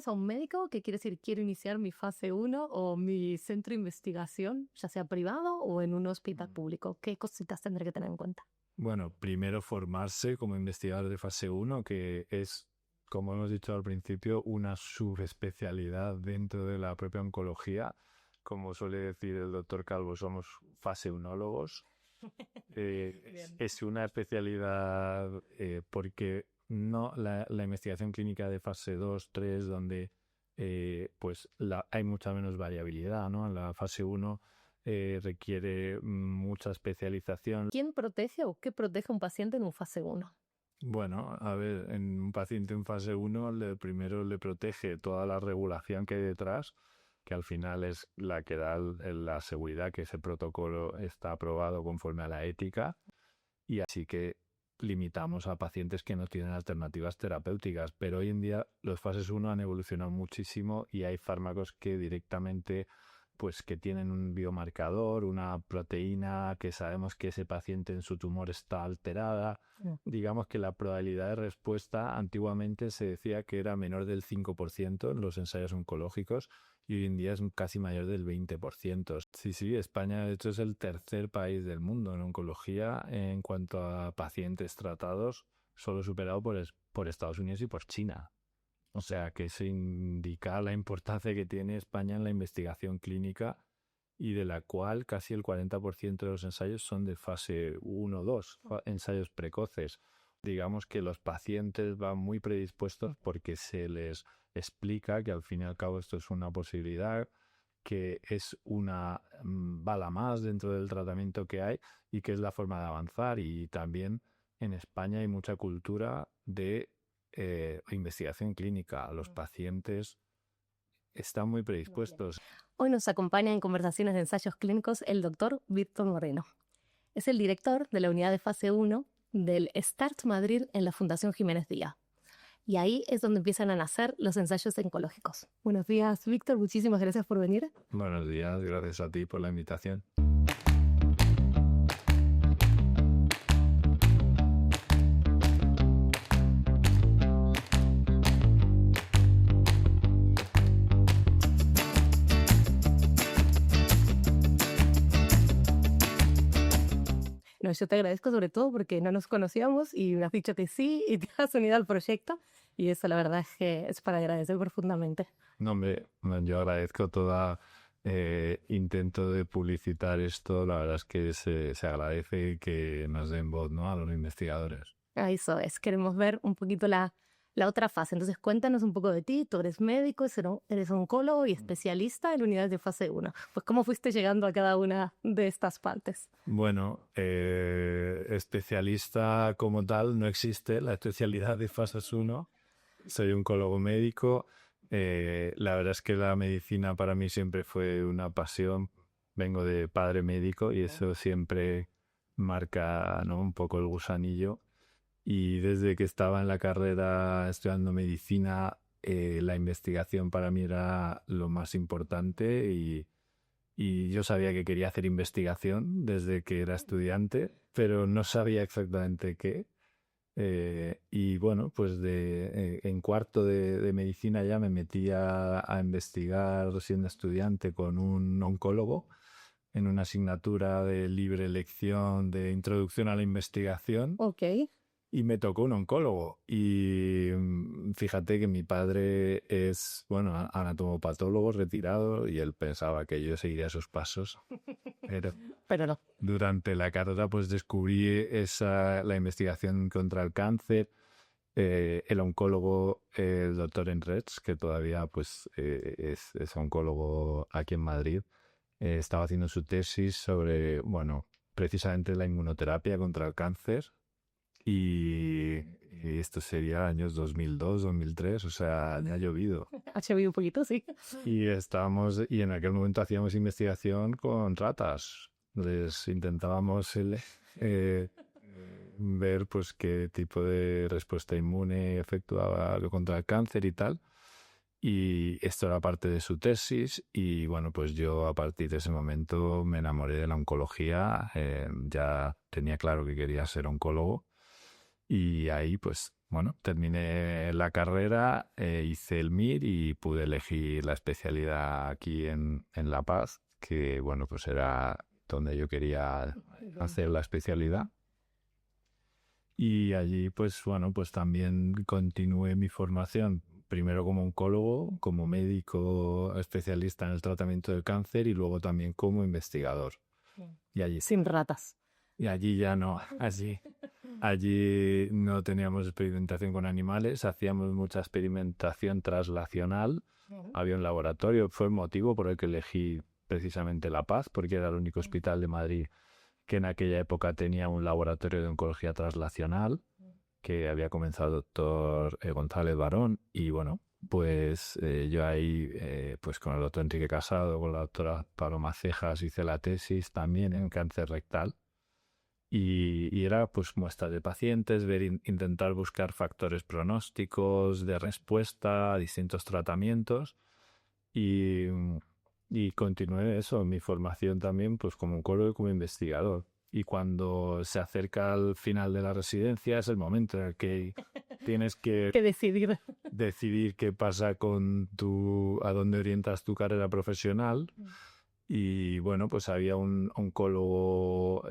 A un médico que quiere decir, quiero iniciar mi fase 1 o mi centro de investigación, ya sea privado o en un hospital público. ¿Qué cositas tendré que tener en cuenta? Bueno, primero formarse como investigador de fase 1, que es, como hemos dicho al principio, una subespecialidad dentro de la propia oncología. Como suele decir el doctor Calvo, somos fase 1ólogos. Es una especialidad porque no la investigación clínica de fase 2, 3, donde hay mucha menos variabilidad, ¿no? En la fase 1 requiere mucha especialización. ¿Quién protege o qué protege a un paciente en un fase 1? Bueno, a ver, en un paciente en fase 1, primero le protege toda la regulación que hay detrás, que al final es la que da la seguridad que ese protocolo está aprobado conforme a la ética, y así que limitamos a pacientes que no tienen alternativas terapéuticas. Pero hoy en día los fases 1 han evolucionado muchísimo y hay fármacos que directamente que tienen un biomarcador, una proteína que sabemos que ese paciente en su tumor está alterada. Digamos que la probabilidad de respuesta antiguamente se decía que era menor del 5% en los ensayos oncológicos y hoy en día es casi mayor del 20%. Sí, España de hecho es el tercer país del mundo en oncología en cuanto a pacientes tratados, solo superado por Estados Unidos y por China. O sea, que eso indica la importancia que tiene España en la investigación clínica y de la cual casi el 40% de los ensayos son de fase 1 o 2, ensayos precoces. Digamos que los pacientes van muy predispuestos porque se les explica que al fin y al cabo esto es una posibilidad, que es una bala más dentro del tratamiento que hay y que es la forma de avanzar. Y también en España hay mucha cultura de investigación clínica. Los pacientes están muy predispuestos. Hoy nos acompaña en conversaciones de ensayos clínicos el doctor Víctor Moreno. Es el director de la unidad de fase 1 del START Madrid en la Fundación Jiménez Díaz. Y ahí es donde empiezan a nacer los ensayos oncológicos. Buenos días, Víctor. Muchísimas gracias por venir. Buenos días. Gracias a ti por la invitación. No, yo te agradezco sobre todo porque no nos conocíamos y me has dicho que sí y te has unido al proyecto y eso la verdad es que es para agradecer profundamente. No, hombre, yo agradezco todo intento de publicitar esto. La verdad es que se agradece que nos den voz, ¿no?, a los investigadores. Eso es, queremos ver un poquito la otra fase. Entonces cuéntanos un poco de ti. Tú eres médico, eres oncólogo y especialista en unidades de fase 1. Pues ¿cómo fuiste llegando a cada una de estas partes? Bueno, especialista como tal no existe la especialidad de fases 1. Soy oncólogo médico. La verdad es que la medicina para mí siempre fue una pasión. Vengo de padre médico y eso siempre marca, ¿no?, un poco el gusanillo. Y desde que estaba en la carrera estudiando medicina, la investigación para mí era lo más importante y yo sabía que quería hacer investigación desde que era estudiante, pero no sabía exactamente qué. Y bueno, pues en cuarto de medicina ya me metí a investigar siendo estudiante con un oncólogo en una asignatura de libre elección de introducción a la investigación. Ok. Y me tocó un oncólogo. Y fíjate que mi padre es, anatomopatólogo retirado y él pensaba que yo seguiría esos pasos. Pero no. Durante la carrera pues descubrí la investigación contra el cáncer. El oncólogo, el doctor Enreds, que todavía es oncólogo aquí en Madrid, estaba haciendo su tesis sobre, precisamente la inmunoterapia contra el cáncer. Y esto sería años 2002, 2003, o sea, ya ha llovido. Ha llovido un poquito, sí. Y en aquel momento hacíamos investigación con ratas. Les intentábamos ver pues qué tipo de respuesta inmune efectuaba contra el cáncer y tal. Y esto era parte de su tesis y bueno, pues yo a partir de ese momento me enamoré de la oncología. Ya tenía claro que quería ser oncólogo. Y ahí, pues, bueno, terminé la carrera, hice el MIR y pude elegir la especialidad aquí en La Paz, que bueno, pues era donde yo quería hacer la especialidad. Y allí, pues bueno, pues también continué mi formación, primero como oncólogo, como médico especialista en el tratamiento del cáncer y luego también como investigador. Y allí, Sin ratas. y allí ya no, allí no teníamos experimentación con animales, hacíamos mucha experimentación translacional. Había un laboratorio, fue el motivo por el que elegí precisamente La Paz, porque era el único hospital de Madrid que en aquella época tenía un laboratorio de oncología translacional, que había comenzado el doctor González Barón, y bueno, pues yo ahí, pues con el doctor Enrique Casado, con la doctora Paloma Cejas, hice la tesis también en cáncer rectal, y era pues muestras de pacientes, intentar buscar factores pronósticos de respuesta a distintos tratamientos, y, y continué eso, mi formación también pues como oncólogo y como investigador. Y cuando se acerca al final de la residencia es el momento en el que tienes que decidir qué pasa con a dónde orientas tu carrera profesional. Y bueno, pues había un oncólogo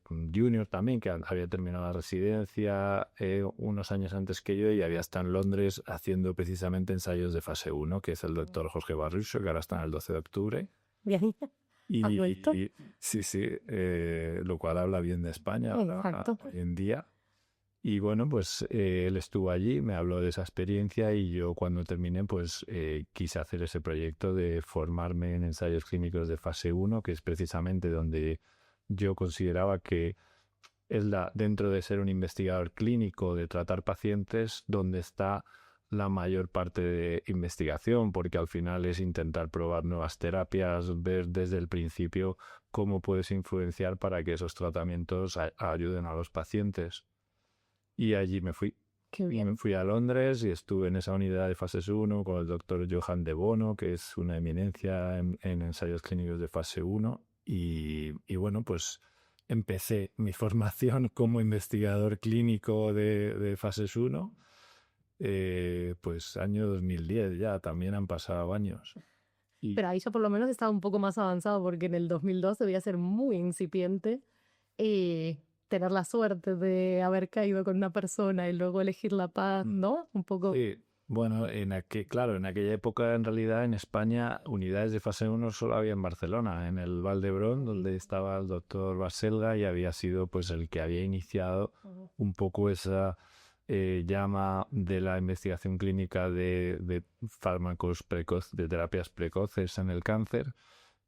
junior también que había terminado la residencia unos años antes que yo y había estado en Londres haciendo precisamente ensayos de fase 1, que es el doctor Jorge Barrucho, que ahora está en el 12 de octubre. Bien. Sí, lo cual habla bien de España hoy en día. Y bueno, pues él estuvo allí, me habló de esa experiencia y yo cuando terminé pues quise hacer ese proyecto de formarme en ensayos clínicos de fase 1, que es precisamente donde yo consideraba que es dentro de ser un investigador clínico, de tratar pacientes, donde está la mayor parte de investigación, porque al final es intentar probar nuevas terapias, ver desde el principio cómo puedes influenciar para que esos tratamientos ayuden a los pacientes. Y allí me fui. Qué bien. Me fui a Londres y estuve en esa unidad de fase 1 con el doctor Johan de Bono, que es una eminencia en ensayos clínicos de fase 1. Y bueno, pues empecé mi formación como investigador clínico de fases 1. Pues año 2010 ya, también han pasado años. Pero ahí yo por lo menos estaba un poco más avanzado porque en el 2002 debía ser muy incipiente. Tener la suerte de haber caído con una persona y luego elegir La Paz, ¿no? Un poco. Sí, bueno, claro, en aquella época en realidad en España unidades de fase 1 solo había en Barcelona, en el Vall d'Hebron, donde estaba el doctor Baselga y había sido pues el que había iniciado un poco esa llama de la investigación clínica de fármacos precoces, de terapias precoces en el cáncer.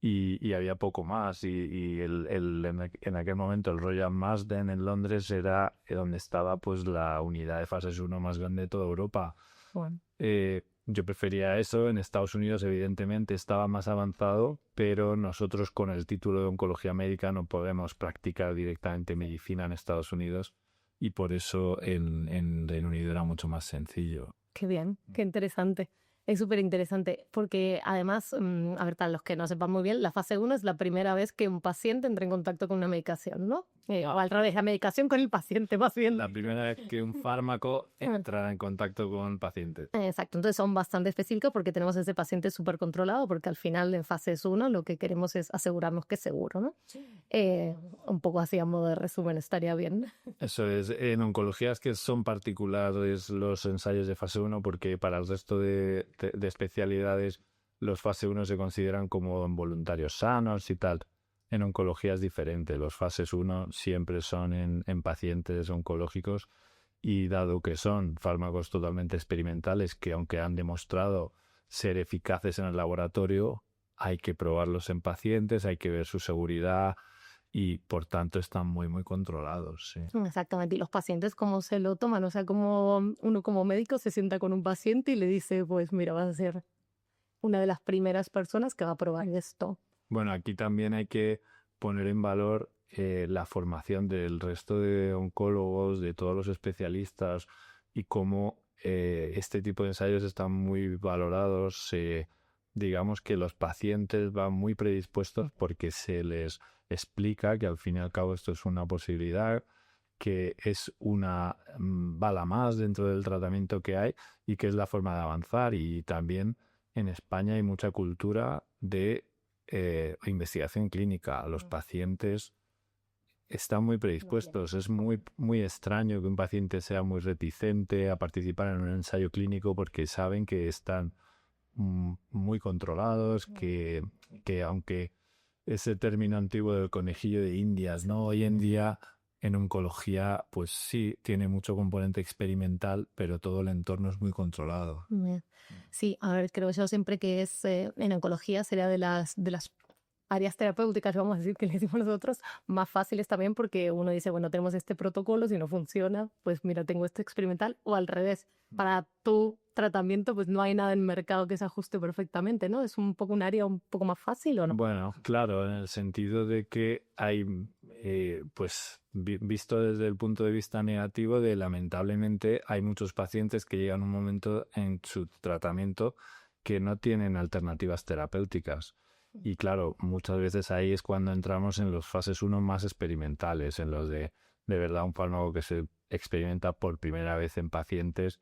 Y había poco más. En aquel momento el Royal Marsden en Londres era donde estaba pues la unidad de fases 1 más grande de toda Europa. Bueno. Yo prefería eso. En Estados Unidos evidentemente estaba más avanzado, pero nosotros con el título de oncología médica no podemos practicar directamente medicina en Estados Unidos y por eso en Reino Unido era mucho más sencillo. Qué bien, qué interesante. Es súper interesante porque además, a ver, para los que no sepan muy bien, la fase 1 es la primera vez que un paciente entra en contacto con una medicación, ¿no? O al revés, la medicación con el paciente más bien. La primera vez que un fármaco entra en contacto con pacientes. Exacto, entonces son bastante específicos porque tenemos ese paciente súper controlado porque al final en fase 1 lo que queremos es asegurarnos que es seguro, ¿no? Un poco así a modo de resumen estaría bien. Eso es, en oncologías que son particulares los ensayos de fase 1 porque para el resto de especialidades los fase 1 se consideran como voluntarios sanos y tal. En oncología es diferente, los fases 1 siempre son en pacientes oncológicos y dado que son fármacos totalmente experimentales que aunque han demostrado ser eficaces en el laboratorio, hay que probarlos en pacientes, hay que ver su seguridad y por tanto están muy, muy controlados. Sí. Exactamente, y los pacientes cómo se lo toman, o sea, como uno como médico se sienta con un paciente y le dice, pues mira, vas a ser una de las primeras personas que va a probar esto. Bueno, aquí también hay que poner en valor la formación del resto de oncólogos, de todos los especialistas y cómo este tipo de ensayos están muy valorados. Digamos que los pacientes van muy predispuestos porque se les explica que al fin y al cabo esto es una posibilidad, que es una bala más dentro del tratamiento que hay y que es la forma de avanzar. Y también en España hay mucha cultura de investigación clínica. Los pacientes están muy predispuestos. Es muy extraño que un paciente sea muy reticente a participar en un ensayo clínico porque saben que están muy controlados, que aunque ese término antiguo del conejillo de Indias, ¿no? Hoy en día en oncología, pues sí, tiene mucho componente experimental, pero todo el entorno es muy controlado. Sí, a ver, creo yo siempre que es en oncología sería de las áreas terapéuticas, vamos a decir, que le decimos nosotros, más fáciles también porque uno dice, bueno, tenemos este protocolo, si no funciona, pues mira, tengo este experimental, o al revés, para tu tratamiento, pues no hay nada en mercado que se ajuste perfectamente, ¿no? Es un poco un área un poco más fácil, ¿o no? Bueno, claro, en el sentido de que hay, pues, visto desde el punto de vista negativo, de lamentablemente hay muchos pacientes que llegan a un momento en su tratamiento que no tienen alternativas terapéuticas. Y claro, muchas veces ahí es cuando entramos en los fases 1 más experimentales, en los de verdad un fármaco que se experimenta por primera vez en pacientes,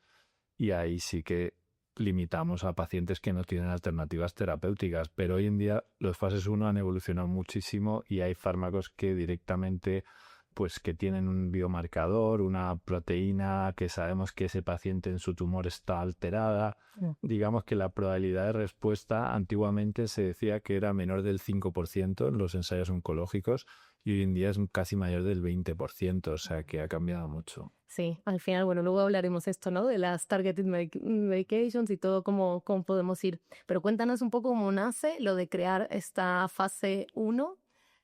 y ahí sí que limitamos a pacientes que no tienen alternativas terapéuticas. Pero hoy en día los fases 1 han evolucionado muchísimo y hay fármacos que directamente, pues, que tienen un biomarcador, una proteína que sabemos que ese paciente en su tumor está alterada. Digamos que la probabilidad de respuesta antiguamente se decía que era menor del 5% en los ensayos oncológicos y hoy en día es casi mayor del 20%, o sea que ha cambiado mucho. Sí, al final, bueno, luego hablaremos esto, ¿no? De las targeted medications y todo cómo podemos ir. Pero cuéntanos un poco cómo nace lo de crear esta fase 1,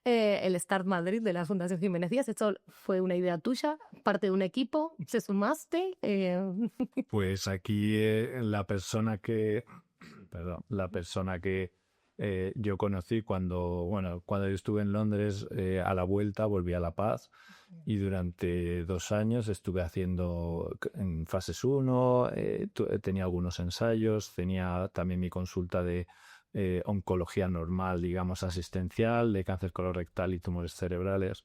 el Start Madrid de la Fundación Jiménez Díaz. ¿Esto fue una idea tuya, parte de un equipo? ¿Se sumaste? Pues aquí la persona que yo conocí cuando yo estuve en Londres, a la vuelta volví a La Paz y durante 2 años estuve haciendo en fases 1, tenía algunos ensayos, tenía también mi consulta de oncología normal, digamos asistencial, de cáncer colorectal y tumores cerebrales,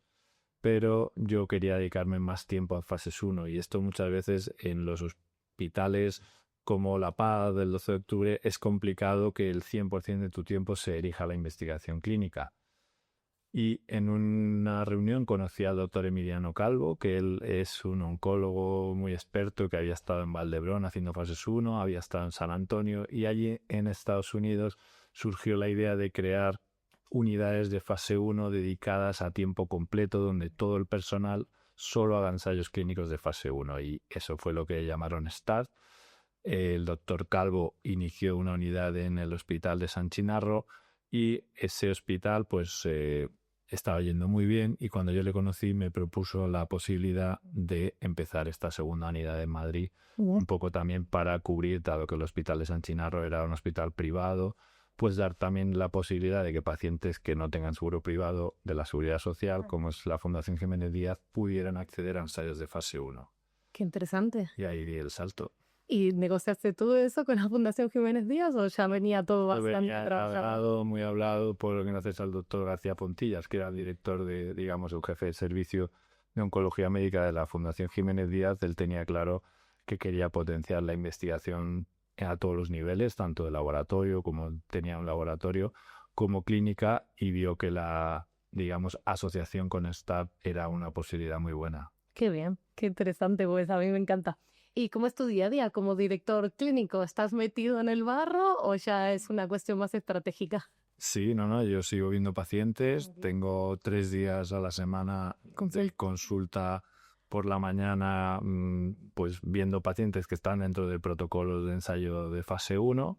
pero yo quería dedicarme más tiempo a fases 1 y esto muchas veces en los hospitales como La Paz del 12 de octubre es complicado que el 100% de tu tiempo se dirija a la investigación clínica. Y en una reunión conocí al doctor Emiliano Calvo, que él es un oncólogo muy experto que había estado en Valdebrón haciendo fases 1, había estado en San Antonio y allí en Estados Unidos surgió la idea de crear unidades de fase 1 dedicadas a tiempo completo donde todo el personal solo haga ensayos clínicos de fase 1 y eso fue lo que llamaron START. El doctor Calvo inició una unidad en el hospital de San Chinarro y ese hospital pues estaba yendo muy bien y cuando yo le conocí me propuso la posibilidad de empezar esta segunda unidad en Madrid, un poco también para cubrir, dado que el hospital de San Chinarro era un hospital privado, pues dar también la posibilidad de que pacientes que no tengan seguro privado de la Seguridad Social, como es la Fundación Jiménez Díaz, pudieran acceder a ensayos de fase 1. Qué interesante. Y ahí di el salto. ¿Y negociaste todo eso con la Fundación Jiménez Díaz o ya venía todo bastante Venía trabajado? muy hablado gracias al doctor García Pontillas, que era el director digamos, el jefe de servicio de oncología médica de la Fundación Jiménez Díaz. Él tenía claro que quería potenciar la investigación a todos los niveles, tanto de laboratorio, como tenía un laboratorio, como clínica, y vio que la, digamos, asociación con STAP era una posibilidad muy buena. Qué bien, qué interesante, pues a mí me encanta. ¿Y cómo es tu día a día como director clínico? ¿Estás metido en el barro o ya es una cuestión más estratégica? Sí, no, yo sigo viendo pacientes, tengo 3 días a la semana de consulta por la mañana, pues viendo pacientes que están dentro del protocolo de ensayo de fase 1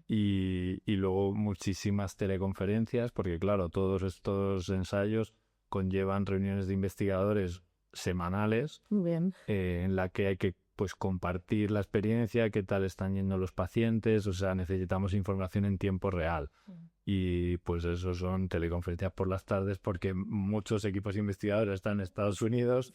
y luego muchísimas teleconferencias, porque claro, todos estos ensayos conllevan reuniones de investigadores semanales Bien. en la que hay que pues compartir la experiencia, qué tal están yendo los pacientes, o sea, necesitamos información en tiempo real. Y pues eso son teleconferencias por las tardes porque muchos equipos investigadores están en Estados Unidos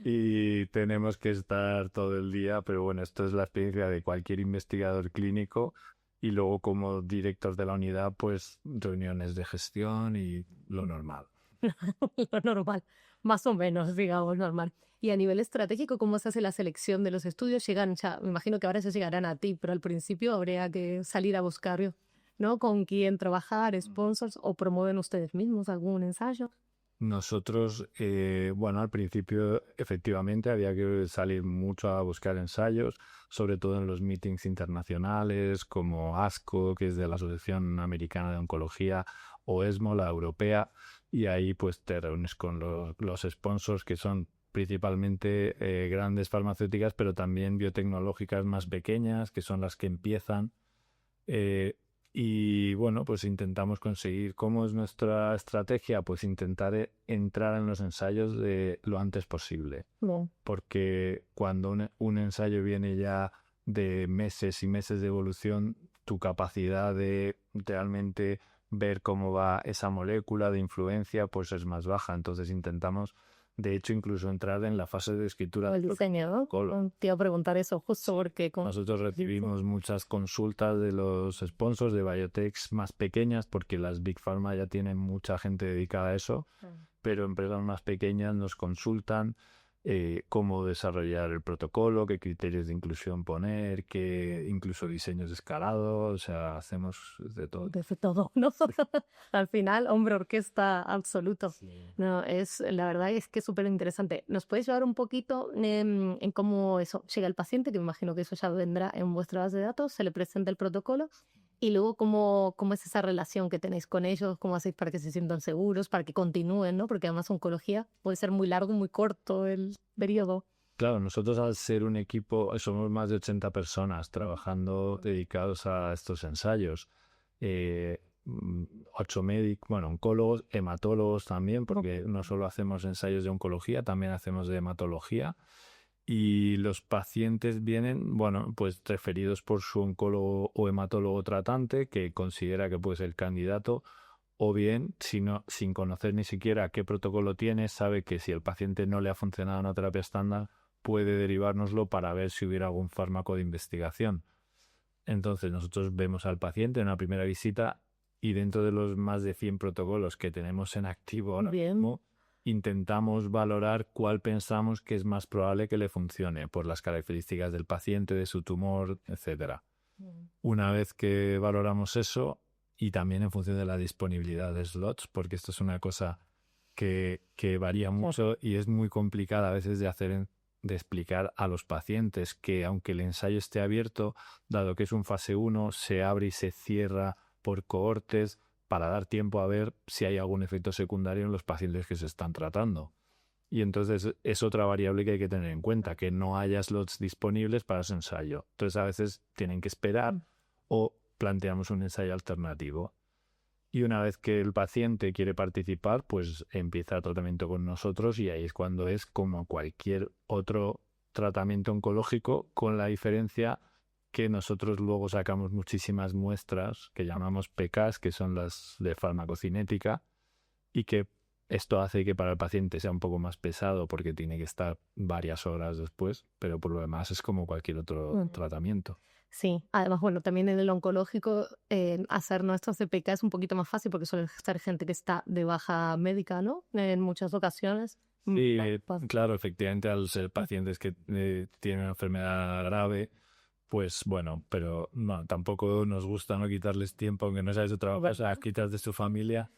y tenemos que estar todo el día, pero bueno, esto es la experiencia de cualquier investigador clínico y luego como director de la unidad, pues reuniones de gestión y lo normal. Lo normal, más o menos, digamos, normal. Y a nivel estratégico, ¿cómo se hace la selección de los estudios? Llegan ya, me imagino que ahora se llegarán a ti, pero al principio habría que salir a buscar, ¿no? Con quién trabajar, sponsors, o promueven ustedes mismos algún ensayo. Nosotros, bueno, al principio efectivamente había que salir mucho a buscar ensayos, sobre todo en los meetings internacionales como ASCO, que es de la Asociación Americana de Oncología, o ESMO, la europea, y ahí pues te reúnes con los sponsors que son principalmente grandes farmacéuticas, pero también biotecnológicas más pequeñas, que son las que empiezan. Eh, y bueno, pues intentamos conseguir. ¿Cómo es nuestra estrategia? Pues intentar entrar en los ensayos de lo antes posible. No. Porque cuando un ensayo viene ya de meses y meses de evolución, tu capacidad de realmente ver cómo va esa molécula de influencia pues es más baja. Entonces intentamos, de hecho, incluso entrar en la fase de escritura El del diseño, ¿no? protocolo. Te iba a preguntar eso justo porque Nosotros recibimos muchas consultas de los sponsors de biotechs más pequeñas porque las Big Pharma ya tienen mucha gente dedicada a eso, pero empresas más pequeñas nos consultan cómo desarrollar el protocolo, qué criterios de inclusión poner, qué incluso diseños escalados, o sea, hacemos de todo. desde todo, ¿no? Al final, hombre, orquesta absoluto. Sí. No, la verdad es que es súper interesante. ¿Nos puedes llevar un poquito en cómo eso llega el paciente? Que me imagino que eso ya vendrá en vuestra base de datos, se le presenta el protocolo y luego cómo es esa relación que tenéis con ellos, cómo hacéis para que se sientan seguros, para que continúen, ¿no? Porque además oncología puede ser muy largo, muy corto el periodo. Claro, nosotros al ser un equipo, somos más de 80 personas trabajando dedicados a estos ensayos. 8 médicos, bueno, oncólogos, hematólogos también, porque no solo hacemos ensayos de oncología, también hacemos de hematología. Y los pacientes vienen, bueno, pues referidos por su oncólogo o hematólogo tratante que considera que puede ser el candidato, o bien, sin conocer ni siquiera qué protocolo tiene, sabe que si el paciente no le ha funcionado una terapia estándar, puede derivárnoslo para ver si hubiera algún fármaco de investigación. Entonces nosotros vemos al paciente en una primera visita y dentro de los más de 100 protocolos que tenemos en activo ahora mismo, intentamos valorar cuál pensamos que es más probable que le funcione por las características del paciente, de su tumor, etc. Una vez que valoramos eso y también en función de la disponibilidad de slots, porque esto es una cosa que varía mucho y es muy complicada a veces de explicar a los pacientes que aunque el ensayo esté abierto, dado que es un fase 1, se abre y se cierra por cohortes para dar tiempo a ver si hay algún efecto secundario en los pacientes que se están tratando. Y entonces es otra variable que hay que tener en cuenta, que no haya slots disponibles para ese ensayo. Entonces a veces tienen que esperar o planteamos un ensayo alternativo. Y una vez que el paciente quiere participar, pues empieza el tratamiento con nosotros y ahí es cuando es como cualquier otro tratamiento oncológico, con la diferencia que nosotros luego sacamos muchísimas muestras que llamamos PKs, que son las de farmacocinética, y que esto hace que para el paciente sea un poco más pesado porque tiene que estar varias horas después, pero por lo demás es como cualquier otro tratamiento. Sí, además, bueno, también en el oncológico hacer nuestros CPK es un poquito más fácil porque suele ser gente que está de baja médica, ¿no? En muchas ocasiones. Sí, claro, efectivamente, al ser pacientes que tienen una enfermedad grave, pues bueno, pero no, tampoco nos gusta no quitarles tiempo, aunque no sea de su trabajo, o sea, quitas de su familia,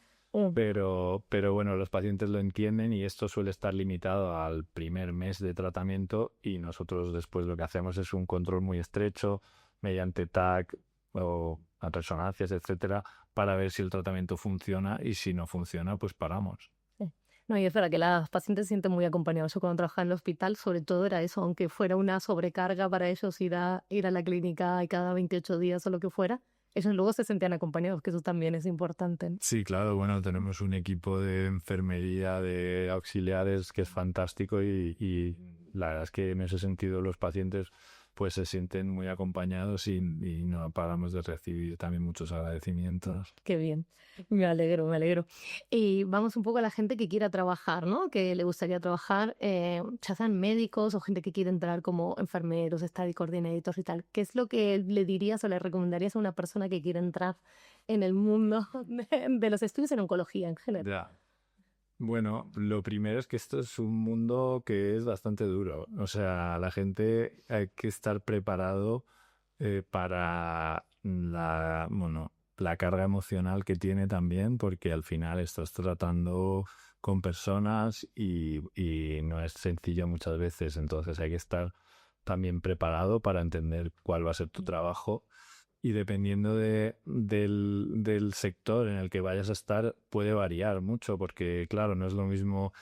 pero bueno, los pacientes lo entienden y esto suele estar limitado al primer mes de tratamiento y nosotros después lo que hacemos es un control muy estrecho mediante TAC o resonancias, etcétera, para ver si el tratamiento funciona y si no funciona, pues paramos. No, y es verdad que las pacientes se sienten muy acompañados. Yo cuando trabajaba en el hospital, sobre todo era eso, aunque fuera una sobrecarga para ellos ir a la clínica y cada 28 días o lo que fuera, ellos luego se sentían acompañados, que eso también es importante. Sí, claro, bueno, tenemos un equipo de enfermería, de auxiliares que es fantástico y la verdad es que en ese sentido los pacientes pues se sienten muy acompañados y no paramos de recibir también muchos agradecimientos. Qué bien, me alegro, me alegro. Y vamos un poco a la gente que quiera trabajar, ¿no? Que le gustaría trabajar, ya sean médicos o gente que quiere entrar como enfermeros, study coordinators y tal. ¿Qué es lo que le dirías o le recomendarías a una persona que quiere entrar en el mundo de los estudios en oncología en general? Ya. Bueno, lo primero es que esto es un mundo que es bastante duro. O sea, la gente hay que estar preparado para la carga emocional que tiene también, porque al final estás tratando con personas y no es sencillo muchas veces. Entonces hay que estar también preparado para entender cuál va a ser tu trabajo y dependiendo del sector en el que vayas a estar puede variar mucho porque claro, no es lo mismo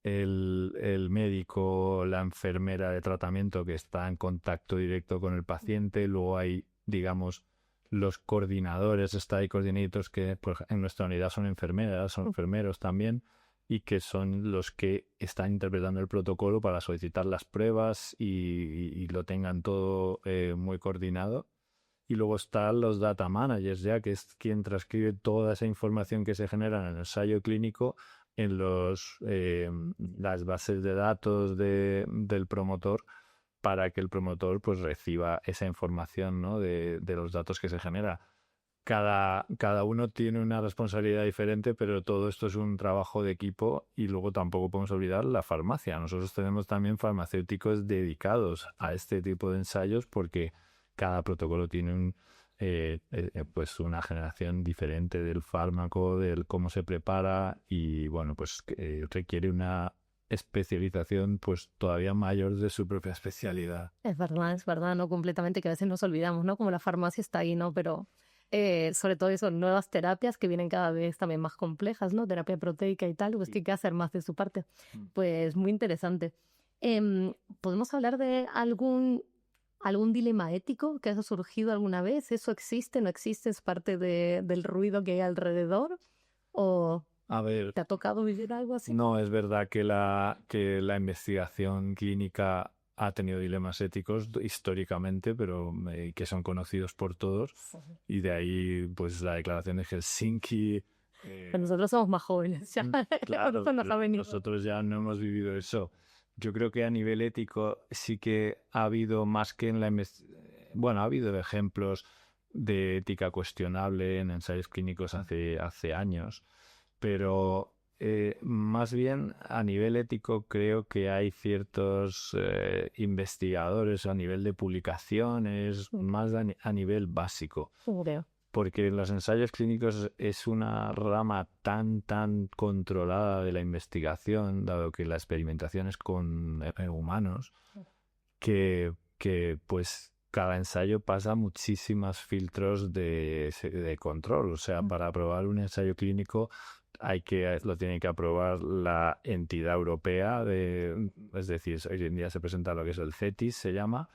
el médico, la enfermera de tratamiento que está en contacto directo con el paciente, luego hay, digamos, los coordinadores, study coordinators que pues, en nuestra unidad son enfermeras, son enfermeros también y que son los que están interpretando el protocolo para solicitar las pruebas y lo tengan todo muy coordinado. Y luego están los data managers, ya que es quien transcribe toda esa información que se genera en el ensayo clínico en las bases de datos del promotor para que el promotor pues reciba esa información, ¿no? de los datos que se genera. Cada uno tiene una responsabilidad diferente, pero todo esto es un trabajo de equipo y luego tampoco podemos olvidar la farmacia. Nosotros tenemos también farmacéuticos dedicados a este tipo de ensayos porque cada protocolo tiene pues una generación diferente del fármaco, del cómo se prepara y bueno, pues requiere una especialización pues todavía mayor de su propia especialidad. Es verdad, ¿no? Completamente, que a veces nos olvidamos, ¿no? Como la farmacia está ahí, ¿no? Pero sobre todo eso, nuevas terapias que vienen cada vez también más complejas, ¿no? Terapia proteica y tal, pues que hay que hacer más de su parte. Pues muy interesante. ¿Podemos hablar de algún dilema ético que haya surgido alguna vez? ¿Eso existe, no existe? ¿Es parte del ruido que hay alrededor? ¿O A ver, te ha tocado vivir algo así? no, es verdad que la investigación clínica ha tenido dilemas éticos históricamente, pero que son conocidos por todos. Y de ahí, pues, la declaración de Helsinki. Pero nosotros somos más jóvenes, ya. Claro, Eso nos ha pero venido. nosotros ya no hemos vivido eso. Yo creo que a nivel ético sí que ha habido más que en la bueno, ha habido ejemplos de ética cuestionable en ensayos clínicos hace años, pero más bien a nivel ético creo que hay ciertos investigadores a nivel de publicaciones, más a nivel básico. Creo. Porque en los ensayos clínicos es una rama tan controlada de la investigación, dado que la experimentación es con humanos, que pues cada ensayo pasa muchísimos filtros de control. O sea, para aprobar un ensayo clínico lo tiene que aprobar la entidad europea, es decir, hoy en día se presenta lo que es el CETIS, se llama.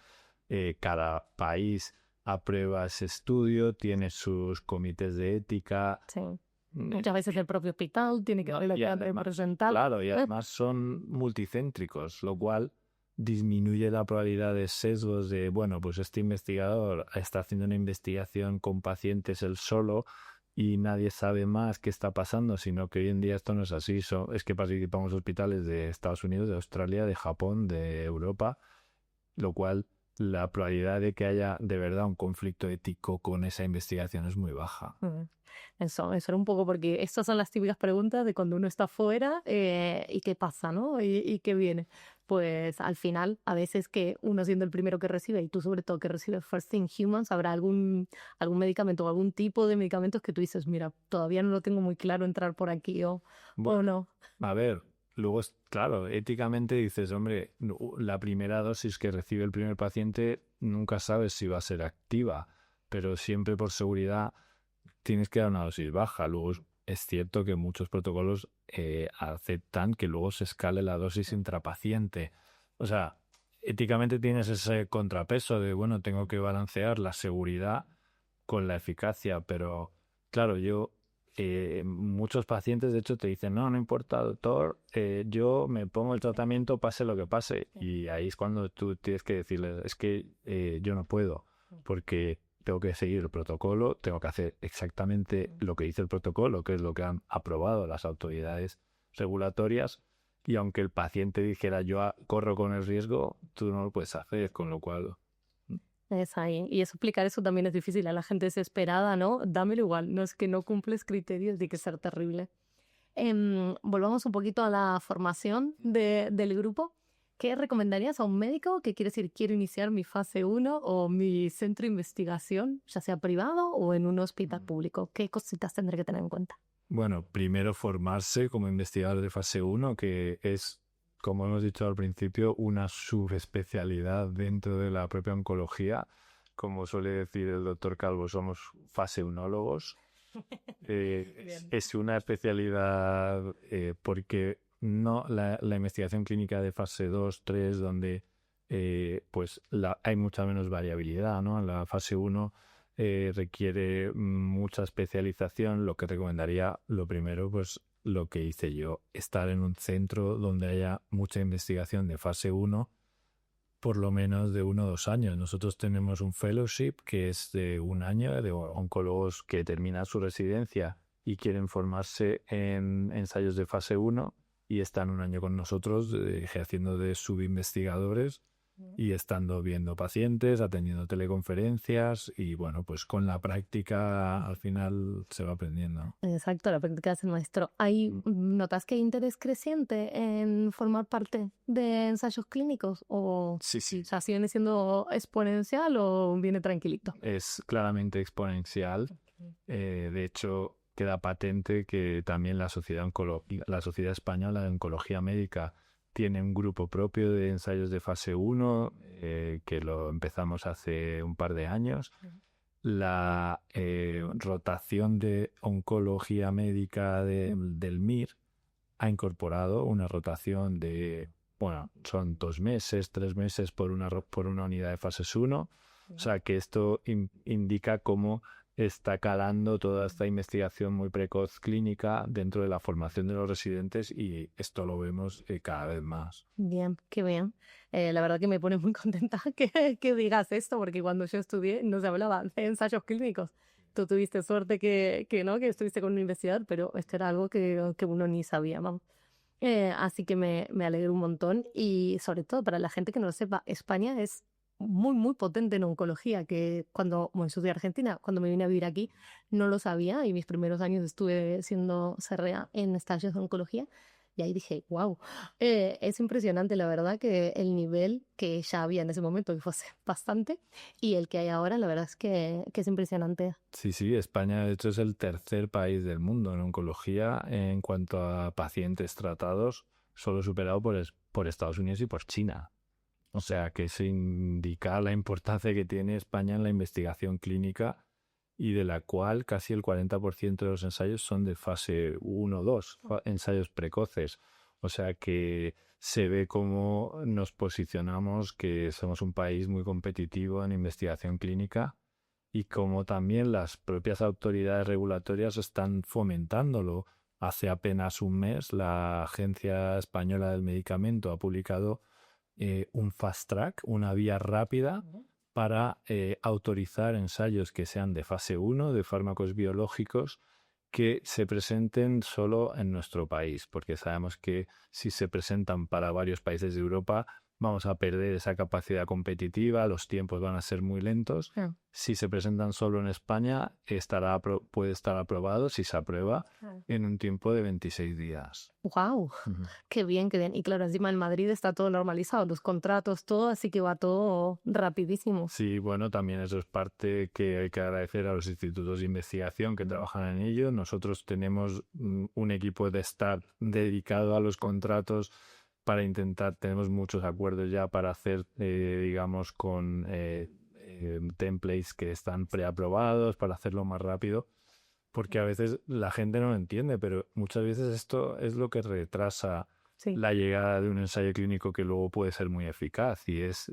Cada país aprueba ese estudio, tiene sus comités de ética. Sí. Muchas veces el propio hospital tiene que darle la representar. Claro, y además son multicéntricos, lo cual disminuye la probabilidad de sesgos de, bueno, pues este investigador está haciendo una investigación con pacientes él solo y nadie sabe más qué está pasando, sino que hoy en día esto no es así. Es que participamos hospitales de Estados Unidos, de Australia, de Japón, de Europa, lo cual la probabilidad de que haya de verdad un conflicto ético con esa investigación es muy baja. Eso era un poco porque estas son las típicas preguntas de cuando uno está fuera y qué pasa, ¿no? Y qué viene. Pues al final, a veces que uno siendo el primero que recibe y tú sobre todo que recibes First in Humans, habrá algún medicamento o algún tipo de medicamentos que tú dices, mira, todavía no lo tengo muy claro entrar por aquí o no. A ver, luego, claro, éticamente dices, hombre, la primera dosis que recibe el primer paciente nunca sabes si va a ser activa, pero siempre por seguridad tienes que dar una dosis baja. Luego es cierto que muchos protocolos aceptan que luego se escale la dosis intrapaciente. O sea, éticamente tienes ese contrapeso de, bueno, tengo que balancear la seguridad con la eficacia, pero claro, muchos pacientes de hecho te dicen, no importa, doctor, yo me pongo el tratamiento pase lo que pase. Y ahí es cuando tú tienes que decirle, es que yo no puedo, porque tengo que seguir el protocolo, tengo que hacer exactamente lo que dice el protocolo, que es lo que han aprobado las autoridades regulatorias, y aunque el paciente dijera yo corro con el riesgo, tú no lo puedes hacer, con lo cual... Es ahí. Y explicar eso también es difícil a la gente desesperada, ¿no? Dámelo igual, no es que no cumples criterios, tiene que ser terrible. Volvamos un poquito a la formación del grupo. ¿Qué recomendarías a un médico que quiere decir, quiero iniciar mi fase 1 o mi centro de investigación, ya sea privado o en un hospital público? ¿Qué cositas tendré que tener en cuenta? Bueno, primero formarse como investigador de fase 1, que es, como hemos dicho al principio, una subespecialidad dentro de la propia oncología. Como suele decir el doctor Calvo, somos fase 1ólogos. Es una especialidad porque no la investigación clínica de fase 2, 3, donde pues hay mucha menos variabilidad, ¿no? En la fase 1 requiere mucha especialización. Lo que recomendaría, lo primero, pues lo que hice yo, estar en un centro donde haya mucha investigación de fase 1, por lo menos de 1 o 2 años. Nosotros tenemos un fellowship que es de 1 año de oncólogos que terminan su residencia y quieren formarse en ensayos de fase 1 y están 1 año con nosotros ejerciendo de subinvestigadores y estando viendo pacientes, atendiendo teleconferencias y bueno, pues con la práctica al final se va aprendiendo. Exacto, la práctica es el maestro. ¿Notas que hay interés creciente en formar parte de ensayos clínicos? ¿O Sí. o sea, sigue siendo exponencial o viene tranquilito? Es claramente exponencial. De hecho, queda patente que también la Sociedad Española de Oncología Médica tiene un grupo propio de ensayos de fase 1 que lo empezamos hace un par de años. La rotación de oncología médica del MIR ha incorporado una rotación de, bueno, son 2 meses, 3 meses por una unidad de fases 1. O sea que esto indica cómo está calando toda esta investigación muy precoz clínica dentro de la formación de los residentes y esto lo vemos cada vez más. Bien, qué bien. La verdad que me pone muy contenta que digas esto, porque cuando yo estudié no se hablaba de ensayos clínicos. Tú tuviste suerte que no, que estuviste con un investigador, pero esto era algo que uno ni sabía, vamos. Así que me alegro un montón y sobre todo para la gente que no lo sepa, España es muy, muy potente en oncología, que cuando, bueno, yo soy de Argentina, cuando me vine a vivir aquí no lo sabía y mis primeros años estuve siendo CRA en estagios de oncología y ahí dije, wow, es impresionante la verdad que el nivel que ya había en ese momento, que fuese bastante, y el que hay ahora, la verdad es que es impresionante. Sí, España de hecho es el tercer país del mundo en oncología en cuanto a pacientes tratados, solo superado por Estados Unidos y por China. O sea que eso indica la importancia que tiene España en la investigación clínica y de la cual casi el 40% de los ensayos son de fase 1 o 2, ensayos precoces. O sea que se ve cómo nos posicionamos, que somos un país muy competitivo en investigación clínica y cómo también las propias autoridades regulatorias están fomentándolo. Hace apenas un mes la Agencia Española del Medicamento ha publicado un fast track, una vía rápida para autorizar ensayos que sean de fase 1 de fármacos biológicos que se presenten solo en nuestro país, porque sabemos que si se presentan para varios países de Europa vamos a perder esa capacidad competitiva, los tiempos van a ser muy lentos. Si se presentan solo en España, puede estar aprobado, si se aprueba, en un tiempo de 26 días. ¡Wow! Qué bien, qué bien. Y claro, encima en Madrid está todo normalizado, los contratos, todo, así que va todo rapidísimo. Sí, bueno, también eso es parte que hay que agradecer a los institutos de investigación que trabajan en ello. Nosotros tenemos un equipo de staff dedicado a los contratos para intentar, tenemos muchos acuerdos ya para hacer, digamos, con templates que están preaprobados para hacerlo más rápido, porque a veces la gente no lo entiende, pero muchas veces esto es lo que retrasa la llegada de un ensayo clínico que luego puede ser muy eficaz y es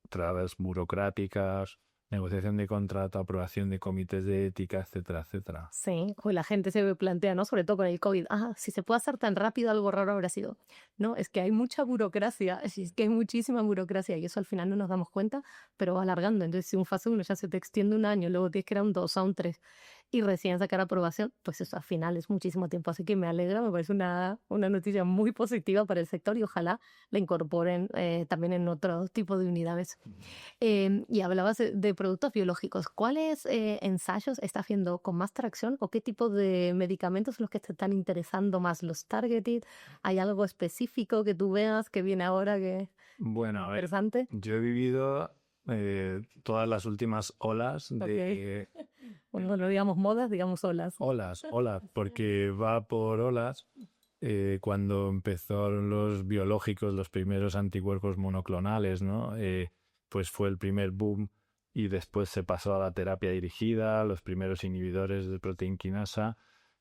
trabas burocráticas, negociación de contrato, aprobación de comités de ética, etcétera, etcétera. Sí, pues la gente se plantea, ¿no? Sobre todo con el COVID, si se puede hacer tan rápido, algo raro habrá sido. No, es que hay mucha burocracia, es que hay muchísima burocracia y eso al final no nos damos cuenta, pero va alargando. Entonces, si un fase 1 ya se te extiende 1 año, luego tienes que ir a un 2, a un 3, y recién sacar aprobación, pues eso al final es muchísimo tiempo. Así que me alegra, me parece una noticia muy positiva para el sector y ojalá la incorporen también en otro tipo de unidades. Y hablabas de productos biológicos. ¿Cuáles ensayos estás viendo con más tracción o qué tipo de medicamentos son los que te están interesando más? ¿Los targeted? ¿Hay algo específico que tú veas que viene ahora que Bueno, es a ver, interesante? yo he vivido todas las últimas olas de... Bueno, no digamos modas, digamos olas. Olas, porque va por olas. Cuando empezaron los biológicos, los primeros anticuerpos monoclonales, ¿no? Pues fue el primer boom y después se pasó a la terapia dirigida, los primeros inhibidores de proteína quinasa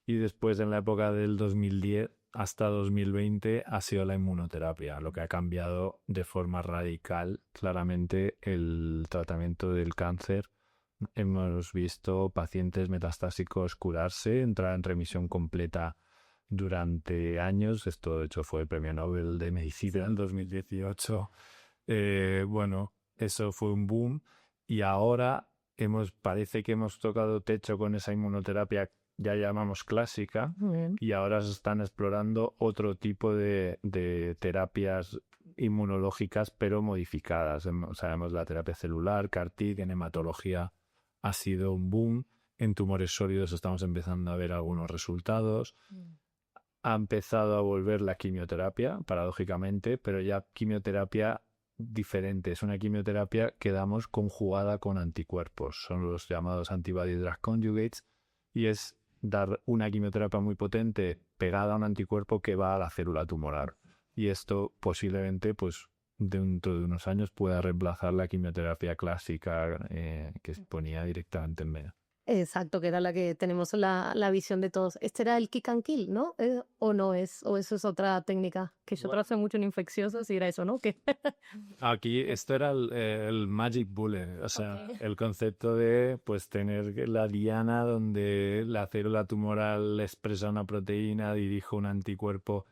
y después en la época del 2010 hasta 2020 ha sido la inmunoterapia, lo que ha cambiado de forma radical claramente el tratamiento del cáncer. Hemos visto pacientes metastásicos curarse, entrar en remisión completa durante años. Esto, de hecho, fue el Premio Nobel de Medicina en 2018. Bueno, eso fue un boom. Y ahora parece que hemos tocado techo con esa inmunoterapia, ya llamamos clásica, y ahora se están explorando otro tipo de terapias inmunológicas, pero modificadas. Sabemos la terapia celular, CAR-T, en hematología ha sido un boom. En tumores sólidos estamos empezando a ver algunos resultados. Ha empezado a volver la quimioterapia, paradójicamente, pero ya quimioterapia diferente. Es una quimioterapia que damos conjugada con anticuerpos. Son los llamados antibody drug conjugates y es dar una quimioterapia muy potente pegada a un anticuerpo que va a la célula tumoral. Y esto posiblemente, pues, dentro de unos años pueda reemplazar la quimioterapia clásica que se ponía directamente en vena. Exacto, que era la que tenemos la visión de todos. Este era el kick and kill, ¿no? ¿O no es? ¿O eso es otra técnica? Que yo trabajé mucho en infecciosos y era eso, ¿no? Que Aquí esto era el magic bullet, o sea, el concepto de pues tener la diana donde la célula tumoral expresa una proteína, dirige un anticuerpo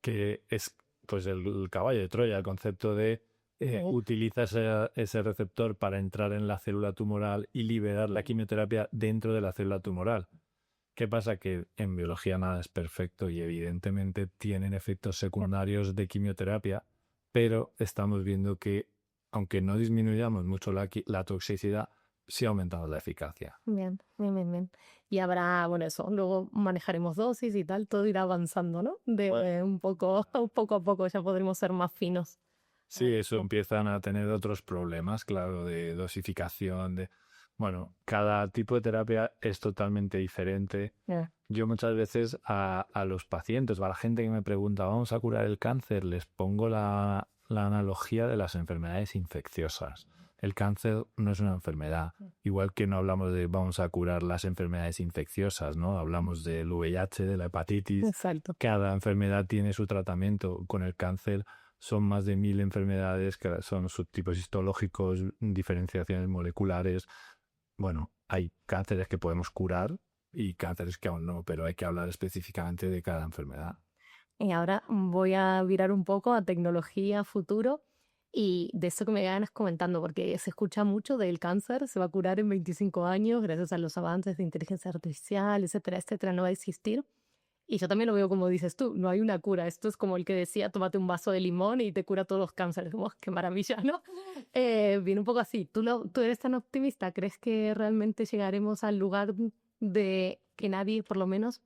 que es pues el caballo de Troya, el concepto de utiliza ese receptor para entrar en la célula tumoral y liberar la quimioterapia dentro de la célula tumoral. ¿Qué pasa? Que en biología nada es perfecto y evidentemente tienen efectos secundarios de quimioterapia, pero estamos viendo que aunque no disminuyamos mucho la toxicidad, sí aumentamos la eficacia. Bien, bien, bien, bien. Y habrá, bueno, eso, luego manejaremos dosis y tal, todo irá avanzando, ¿no? Un poco a poco ya podremos ser más finos. Sí, eso empiezan a tener otros problemas, claro, de dosificación, Bueno, cada tipo de terapia es totalmente diferente. Yeah. Yo muchas veces a los pacientes o a la gente que me pregunta, ¿vamos a curar el cáncer? Les pongo la analogía de las enfermedades infecciosas. El cáncer no es una enfermedad. Igual que no hablamos de vamos a curar las enfermedades infecciosas, ¿no? Hablamos del VIH, de la hepatitis. Exacto. Cada enfermedad tiene su tratamiento. Con el cáncer son más de 1000 enfermedades, que son subtipos histológicos, diferenciaciones moleculares. Bueno, hay cánceres que podemos curar y cánceres que aún no, pero hay que hablar específicamente de cada enfermedad. Y ahora voy a virar un poco a tecnología, futuro y de esto que me ganas comentando, porque se escucha mucho del cáncer, se va a curar en 25 años gracias a los avances de inteligencia artificial, etcétera, etcétera, no va a existir. Y yo también lo veo como dices tú, no hay una cura. Esto es como el que decía, tómate un vaso de limón y te cura todos los cánceres. Como, qué maravilla, ¿no? Viene un poco así. ¿Tú eres tan optimista? ¿Crees que realmente llegaremos al lugar de que nadie, por lo menos,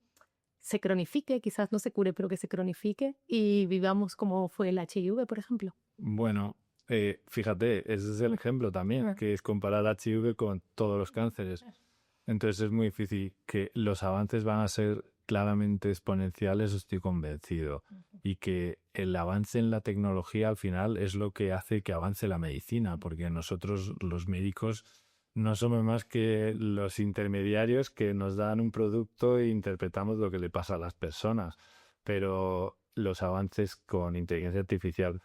se cronifique? Quizás no se cure, pero que se cronifique y vivamos como fue el HIV, por ejemplo. Bueno, fíjate, ese es el ejemplo también, que es comparar HIV con todos los cánceres. Entonces es muy difícil que los avances van a ser claramente exponenciales, estoy convencido. Y que el avance en la tecnología al final es lo que hace que avance la medicina, porque nosotros los médicos no somos más que los intermediarios que nos dan un producto e interpretamos lo que le pasa a las personas. Pero los avances con inteligencia artificial,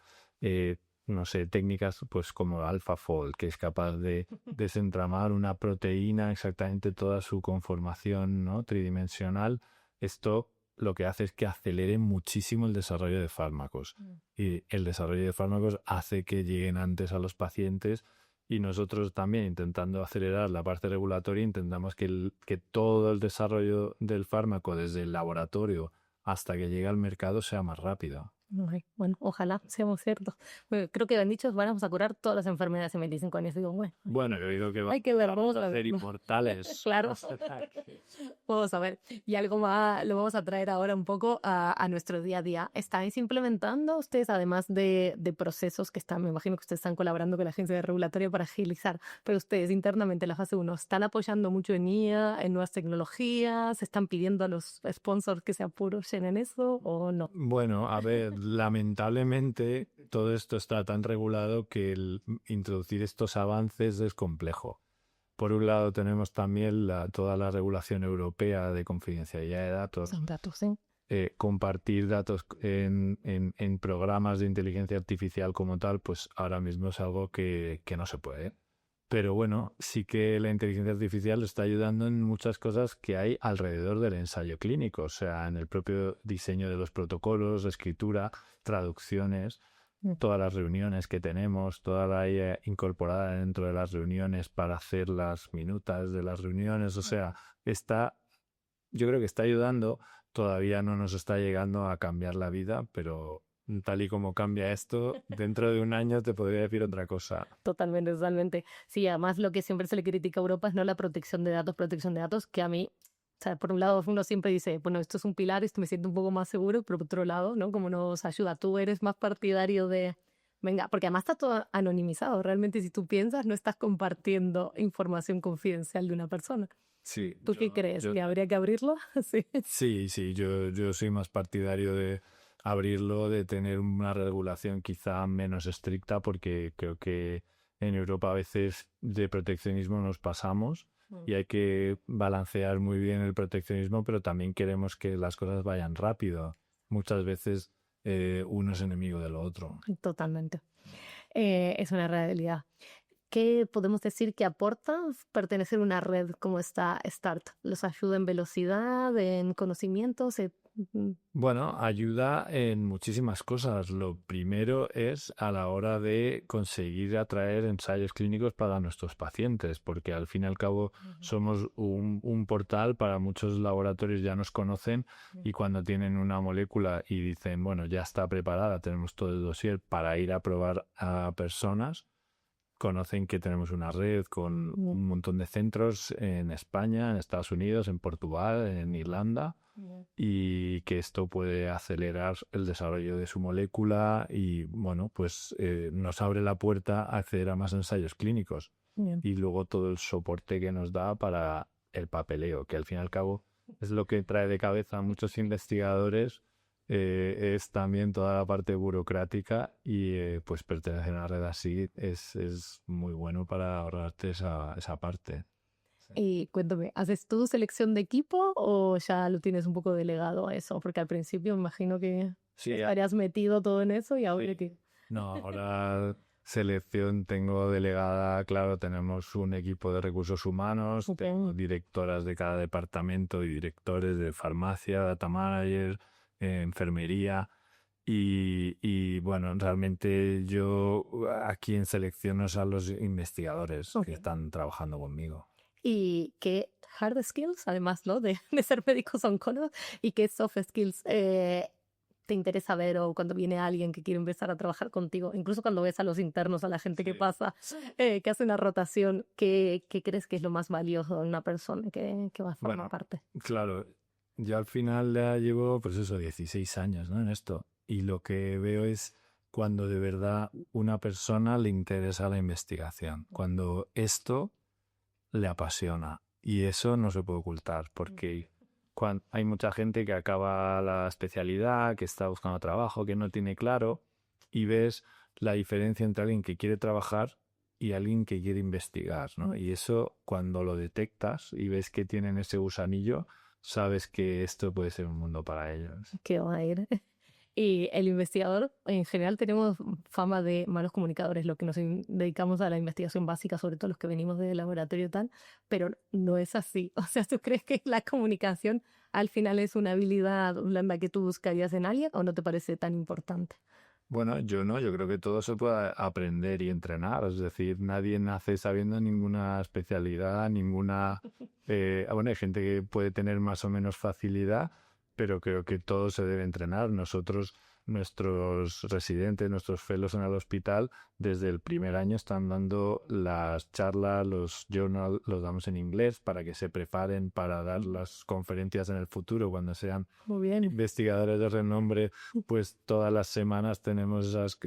no sé, técnicas pues como AlphaFold, que es capaz de desentramar una proteína, exactamente toda su conformación, ¿no?, tridimensional. Esto lo que hace es que acelere muchísimo el desarrollo de fármacos. Y el desarrollo de fármacos hace que lleguen antes a los pacientes Y nosotros también, intentando acelerar la parte regulatoria, intentamos que todo el desarrollo del fármaco, desde el laboratorio hasta que llegue al mercado, sea más rápido. Ay, bueno, ojalá seamos ciertos. Bueno, creo que han dicho vamos a curar todas las enfermedades en 25 años. Digo, bueno, Bueno, he oído que hay que ver, vamos a a ver. ser inmortales. Claro. Vamos a ver. Y algo más lo vamos a traer ahora un poco a nuestro día a día. ¿Estáis implementando ustedes, además de procesos que están, me imagino que ustedes están colaborando con la agencia regulatoria para agilizar, pero ustedes internamente en la fase 1 están apoyando mucho en IA, en nuevas tecnologías, están pidiendo a los sponsors que se apuren en eso o no? Bueno, a ver, lamentablemente todo esto está tan regulado que introducir estos avances es complejo. Por un lado tenemos también toda la regulación europea de confidencialidad de datos. Son datos, ¿sí? Compartir datos en programas de inteligencia artificial como tal, pues ahora mismo es algo que no se puede. Pero bueno, sí que la inteligencia artificial está ayudando en muchas cosas que hay alrededor del ensayo clínico, o sea, en el propio diseño de los protocolos, escritura, traducciones, todas las reuniones que tenemos, toda la IA incorporada dentro de las reuniones para hacer las minutas de las reuniones, o sea, yo creo que está ayudando, todavía no nos está llegando a cambiar la vida, pero tal y como cambia esto, dentro de un año te podría decir otra cosa. Totalmente, totalmente. Sí, además lo que siempre se le critica a Europa es no la protección de datos, que a mí, o sea, por un lado uno siempre dice, bueno, esto es un pilar, esto me siento un poco más seguro, pero por otro lado, ¿no? Como nos ayuda, tú eres más partidario de, venga, porque además está todo anonimizado, realmente si tú piensas, no estás compartiendo información confidencial de una persona. Sí, ¿Tú qué crees? ¿Que habría que abrirlo? Sí. Sí, yo soy más partidario de abrirlo, de tener una regulación quizá menos estricta, porque creo que en Europa a veces de proteccionismo nos pasamos y hay que balancear muy bien el proteccionismo, pero también queremos que las cosas vayan rápido. Muchas veces uno es enemigo del otro. Totalmente. Es una realidad. ¿Qué podemos decir que aporta pertenecer a una red como esta START? ¿Los ayuda en velocidad, en conocimientos? Bueno, ayuda en muchísimas cosas. Lo primero es a la hora de conseguir atraer ensayos clínicos para nuestros pacientes, porque al fin y al cabo somos un portal para muchos laboratorios, ya nos conocen y cuando tienen una molécula y dicen, bueno, ya está preparada, tenemos todo el dossier para ir a probar a personas, conocen que tenemos una red con un montón de centros en España, en Estados Unidos, en Portugal, en Irlanda, y que esto puede acelerar el desarrollo de su molécula y, bueno, pues nos abre la puerta a acceder a más ensayos clínicos. Bien. Y luego todo el soporte que nos da para el papeleo, que al fin y al cabo es lo que trae de cabeza a muchos investigadores. Es también toda la parte burocrática y pues pertenecer a una red así es muy bueno para ahorrarte esa parte. Y cuéntame, ¿haces tú selección de equipo o ya lo tienes un poco delegado a eso? Porque al principio me imagino que Sí, estarías metido todo en eso y ahora sí. que... No, ahora selección tengo delegada, claro, tenemos un equipo de recursos humanos, Ok. tengo directoras de cada departamento y directores de farmacia, data manager, enfermería y bueno, realmente yo a quien selecciono es a los investigadores Ok. que están trabajando conmigo. Y qué hard skills, además, ¿no? De ser médicos oncólogos, y qué soft skills te interesa ver o cuando viene alguien que quiere empezar a trabajar contigo, incluso cuando ves a los internos, a la gente que pasa, que hace una rotación, ¿qué crees que es lo más valioso de una persona que va a formar parte? Claro, yo al final ya llevo, pues eso, 16 años, ¿no? En esto. Y lo que veo es cuando de verdad una persona le interesa la investigación, cuando esto le apasiona. Y eso no se puede ocultar, porque hay mucha gente que acaba la especialidad, que está buscando trabajo, que no tiene claro, y ves la diferencia entre alguien que quiere trabajar y alguien que quiere investigar, ¿no? Y eso, cuando lo detectas y ves que tienen ese gusanillo, sabes que esto puede ser un mundo para ellos. ¿Qué va a ir? Y el investigador, en general, tenemos fama de malos comunicadores, los que nos dedicamos a la investigación básica, sobre todo los que venimos del laboratorio y tal, pero no es así. O sea, ¿tú crees que la comunicación al final es una habilidad blanda que tú buscarías en alguien o no te parece tan importante? Bueno, yo creo que todo se puede aprender y entrenar. Es decir, nadie nace sabiendo ninguna especialidad, ninguna... bueno, hay gente que puede tener más o menos facilidad, pero creo que todo se debe entrenar. Nosotros, nuestros residentes, nuestros fellows en el hospital, desde el primer año están dando las charlas, los journals, los damos en inglés para que se preparen para dar las conferencias en el futuro cuando sean Muy bien. investigadores de renombre. Pues todas las semanas tenemos esas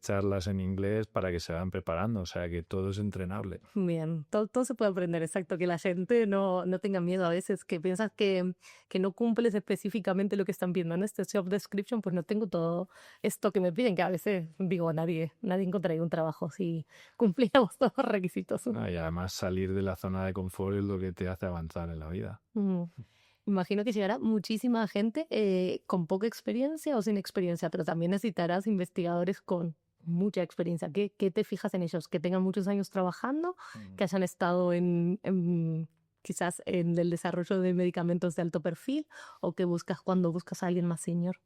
charlas en inglés para que se vayan preparando, o sea que todo es entrenable. Bien, todo se puede aprender, exacto, que la gente no tenga miedo a veces, que piensas que no cumples específicamente lo que están viendo en este job description, pues no tengo todo esto que me piden, que a veces digo, nadie encontraría un trabajo si cumpliéramos todos los requisitos. Y además salir de la zona de confort es lo que te hace avanzar en la vida. Imagino que llegará muchísima gente con poca experiencia o sin experiencia, pero también necesitarás investigadores con mucha experiencia. ¿Qué te fijas en ellos? Que tengan muchos años trabajando, que hayan estado quizás en el desarrollo de medicamentos de alto perfil, o que buscas cuando buscas a alguien más senior.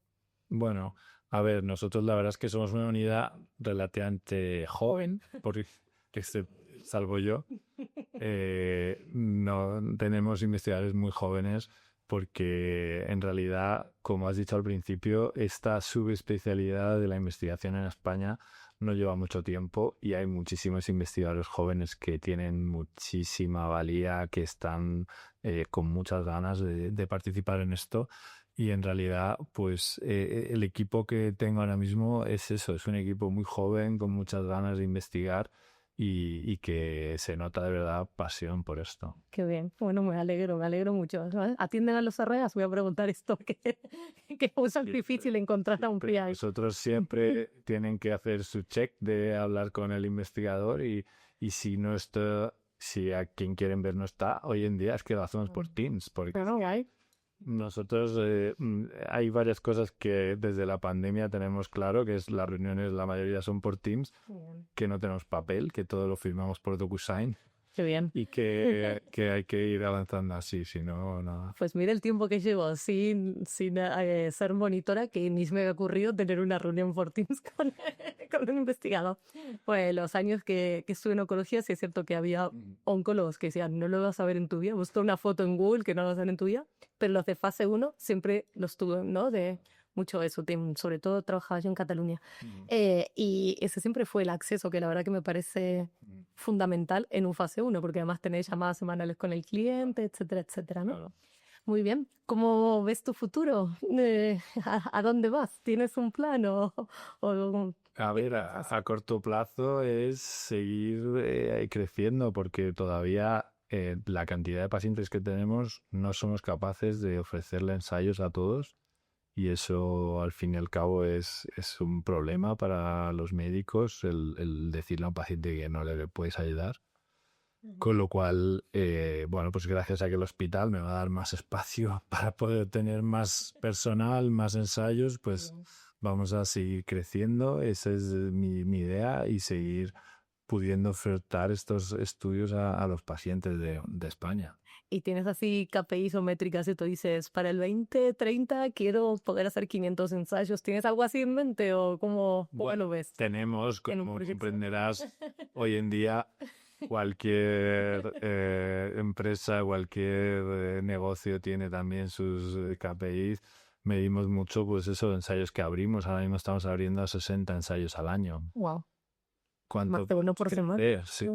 Bueno, a ver, nosotros la verdad es que somos una unidad relativamente joven, porque salvo yo, no tenemos investigadores muy jóvenes porque en realidad, como has dicho al principio, esta subespecialidad de la investigación en España no lleva mucho tiempo y hay muchísimos investigadores jóvenes que tienen muchísima valía, que están con muchas ganas de participar en esto. Y en realidad, pues el equipo que tengo ahora mismo es eso, es un equipo muy joven, con muchas ganas de investigar y que se nota de verdad pasión por esto. Qué bien, bueno, me alegro mucho. Atienden a los arreas, voy a preguntar esto, que es difícil encontrar a un PI. Nosotros siempre tienen que hacer su check de hablar con el investigador y si no está, si a quien quieren ver no está, hoy en día es que lo hacemos por Teams, porque... Bueno, hay. Nosotros hay varias cosas que desde la pandemia tenemos claro, que es las reuniones, la mayoría son por Teams, que no tenemos papel, que todo lo firmamos por DocuSign. Qué bien. Y que hay que ir avanzando así, si no, nada. Pues mira el tiempo que llevo sin ser monitora, que ni se me había ocurrido tener una reunión por Teams con un investigador. Pues los años que estuve en oncología, sí es cierto que había oncólogos que decían, no lo vas a ver en tu vida, busca una foto en Google que no lo vas a ver en tu vida, pero los de fase 1 siempre los tuve, ¿no? De mucho eso, sobre todo trabajaba yo en Cataluña. Y ese siempre fue el acceso, que la verdad que me parece fundamental en un fase 1, porque además tenés llamadas semanales con el cliente, etcétera, etcétera, ¿no? Claro. Muy bien. ¿Cómo ves tu futuro? ¿A dónde vas? ¿Tienes un plan o A ver, a corto plazo es seguir creciendo, porque todavía la cantidad de pacientes que tenemos no somos capaces de ofrecerle ensayos a todos. Y eso, al fin y al cabo, es un problema para los médicos, el decirle a un paciente que no le puedes ayudar. Con lo cual, bueno, pues gracias a que el hospital me va a dar más espacio para poder tener más personal, más ensayos, pues vamos a seguir creciendo. Esa es mi idea, y seguir pudiendo ofertar estos estudios a los pacientes de España. ¿Y tienes así KPIs o métricas y tú dices, para el 2030 quiero poder hacer 500 ensayos? ¿Tienes algo así en mente o cómo lo ves? Tenemos, como comprenderás, hoy en día cualquier empresa, cualquier negocio tiene también sus KPIs. Medimos mucho, pues eso, ensayos que abrimos. Ahora mismo estamos abriendo a 60 ensayos al año. Wow. ¿Cuánto? Más de uno por semana. Sí.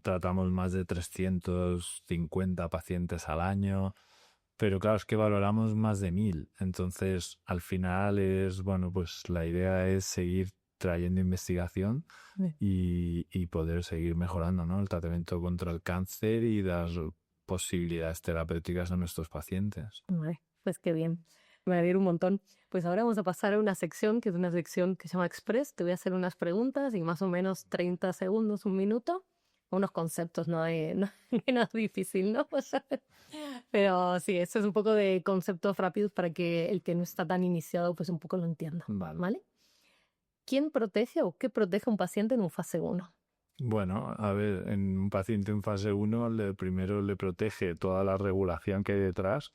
Tratamos más de 350 pacientes al año, pero claro, es que valoramos más de 1000. Entonces, al final bueno, pues la idea es seguir trayendo investigación y poder seguir mejorando, ¿no?, el tratamiento contra el cáncer y dar posibilidades terapéuticas a nuestros pacientes. Vale, pues qué bien. Me alegro un montón. Pues ahora vamos a pasar a una sección que es una sección que se llama Express. Te voy a hacer unas preguntas y más o menos 30 segundos, un minuto, unos conceptos, no hay nada difícil, ¿no? Pero sí, eso es un poco de conceptos rápidos para que el que no está tan iniciado pues un poco lo entienda. ¿Vale? ¿Quién protege o qué protege a un paciente en un fase 1? Bueno, a ver, en un paciente en fase 1 primero le protege toda la regulación que hay detrás,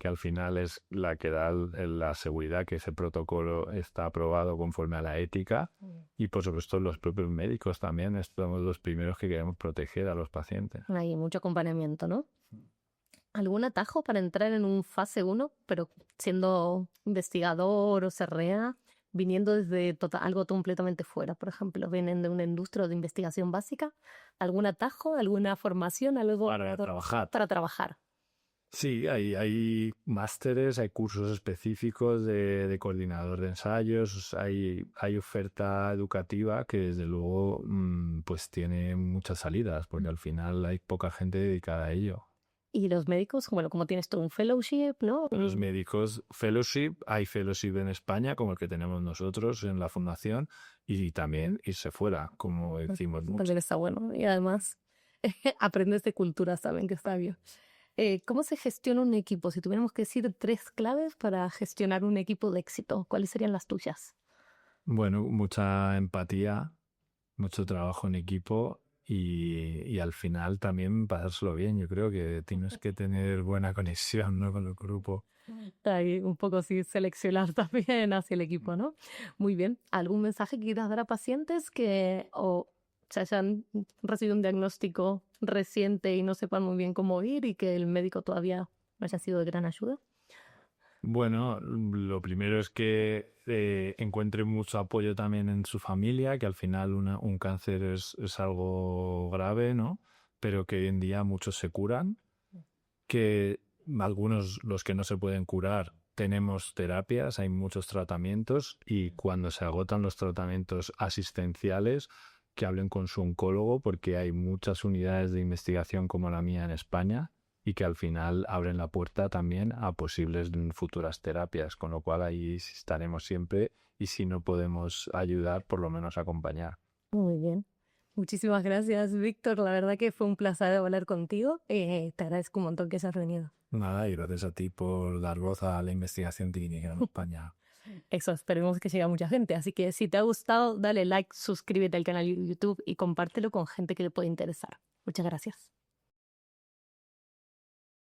que al final es la que da la seguridad que ese protocolo está aprobado conforme a la ética. Y por supuesto los propios médicos también somos los primeros que queremos proteger a los pacientes. Hay mucho acompañamiento, ¿no? ¿Algún atajo para entrar en un fase 1, pero siendo investigador o CREA, viniendo desde algo completamente fuera? Por ejemplo, vienen de una industria de investigación básica. ¿Algún atajo, alguna formación, algo Para trabajar. para trabajar? Sí, hay másteres, hay cursos específicos de coordinador de ensayos, hay oferta educativa que desde luego pues tiene muchas salidas, porque al final hay poca gente dedicada a ello. Y los médicos, bueno, como tienes todo un fellowship, ¿no? Los médicos, fellowship, hay fellowship en España, como el que tenemos nosotros en la fundación, y también irse fuera, como decimos mucho. También está bueno. Y además, aprendes de culturas también, que está bien. ¿Cómo se gestiona un equipo? Si tuviéramos que decir 3 claves para gestionar un equipo de éxito, ¿cuáles serían las tuyas? Bueno, mucha empatía, mucho trabajo en equipo y al final también pasárselo bien. Yo creo que tienes que tener buena conexión, ¿no?, con el grupo. Hay un poco así seleccionar también hacia el equipo, ¿no? Muy bien. ¿Algún mensaje que quieras dar a pacientes que se hayan recibido un diagnóstico reciente y no sepan muy bien cómo ir y que el médico todavía no haya sido de gran ayuda? Bueno, lo primero es que encuentren mucho apoyo también en su familia, que al final un cáncer es algo grave, ¿no? Pero que hoy en día muchos se curan, que algunos, los que no se pueden curar, tenemos terapias, hay muchos tratamientos y cuando se agotan los tratamientos asistenciales, que hablen con su oncólogo porque hay muchas unidades de investigación como la mía en España y que al final abren la puerta también a posibles futuras terapias, con lo cual ahí estaremos siempre y si no podemos ayudar, por lo menos acompañar. Muy bien. Muchísimas gracias, Víctor. La verdad que fue un placer hablar contigo. Te agradezco un montón que hayas venido. Nada, y gracias a ti por dar voz a la investigación clínica en España. Eso, esperemos que llegue a mucha gente. Así que si te ha gustado, dale like, suscríbete al canal de YouTube y compártelo con gente que le puede interesar. Muchas gracias.